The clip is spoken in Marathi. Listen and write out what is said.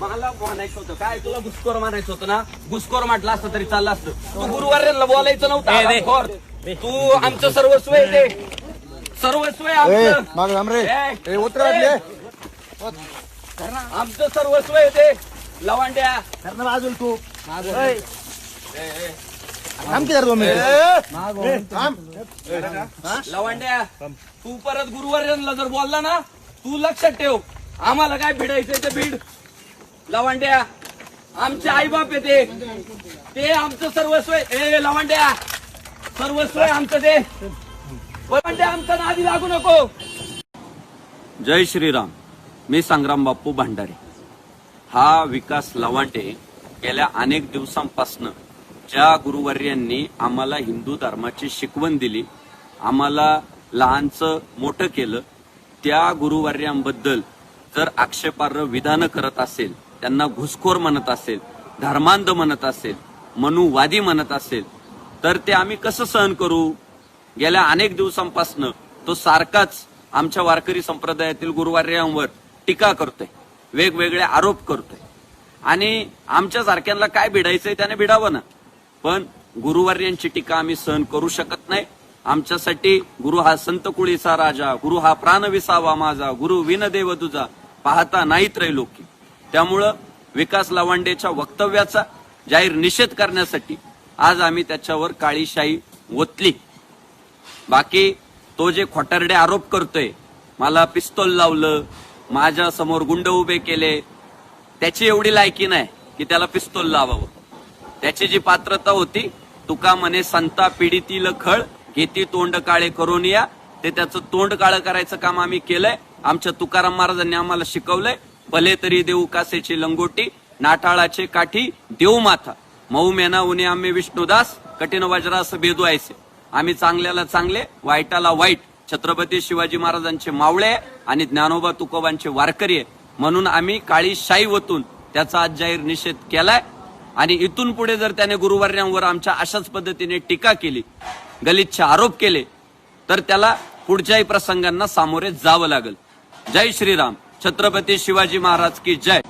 मला म्हणायचं होतं काय, तुला घुसखोर म्हणायचं होतं ना, घुसखोर म्हटलं असतं तरी चाललं असतं. तू गुरुवार्यांना बोलायचं नव्हतं. तू आमचं सर्वस्व आहे, ते सर्वस्व आहे आमचं सर्वस्व आहे ते. लवांड्या बाजूल तू लवांड्या, तू परत गुरुवार्यांना जर बोलला ना, तू लक्षात ठेव, आम्हाला काय भिडायचंय ते भीड. लवांड्या आमचे आईबाप आहे ते आमचं सर्वस्व आहे. ए लवांड्या, सर्वस्व आहे आमचं ते. लवांड्या आमचं नादी लागू नको. जय श्रीराम. मी संग्राम बाप्पू भांडारे. हा विकास लवांडे गेल्या अनेक दिवसांपासून ज्या गुरुवर्यांनी आम्हाला हिंदू धर्माची शिकवण दिली, आम्हाला लहानचं मोठं केलं, त्या गुरुवर्यांबद्दल जर आक्षेपार्ह विधानं करत असेल, त्यांना घुसखोर म्हणत असेल, धर्मांध म्हणत असेल, मनुवादी म्हणत असेल, तर ते आम्ही कसं सहन करू. गेल्या अनेक दिवसांपासून तो सारखाच आमच्या वारकरी संप्रदायातील गुरुवर्यांवर टीका करतोय, वेगवेगळे आरोप करतोय. आणि आमच्या सारख्यांना काय भिडायचंय त्याने भिडावं ना, पण गुरुवर्यांची टीका आम्ही सहन करू शकत नाही. आमच्यासाठी गुरु हा संत कुळीचा राजा, गुरु हा प्राण विसावा माझा, गुरु विनदेव तुझा पाहता नाही त्रैलोकी. त्यामुळं विकास लवांडेच्या वक्तव्याचा जाहीर निषेध करण्यासाठी आज आम्ही त्याच्यावर काळी शाई ओतली. बाकी तो जे खोटारडे आरोप करतोय, मला पिस्तोल लावलं, माझ्या समोर गुंड उभे केले, त्याची एवढी लायकी नाही की त्याला पिस्तोल लावावं. त्याची जी पात्रता होती, तुका म्हणे संता पिढीतील खळ घेती तोंड काळे करून या, ते त्याचं तोंड काळं करायचं काम आम्ही केलंय. आमच्या तुकाराम महाराजांनी आम्हाला शिकवलंय, भले तरी देऊ कासेची लंगोटी, नाठाळाचे काठी देऊ माथा, मऊ मेना उन्हे आम्ही विष्णुदास, कठीण वज्रास बेदवायचे. आम्ही चांगल्याला चांगले, वाईटाला वाईट, छत्रपती शिवाजी महाराजांचे मावळे आणि ज्ञानोबा तुकोबांचे वारकरी आहे. म्हणून आम्ही काळी शाई वतून त्याचा आज जाहीर निषेध केलाय. आणि इथून पुढे जर त्याने गुरुवर्यांवर आमच्या अशाच पद्धतीने टीका केली, गलिच्छ आरोप केले, तर त्याला पुढच्याही प्रसंगांना सामोरे जावं लागेल. जय श्रीराम. छत्रपती शिवाजी महाराज की जय.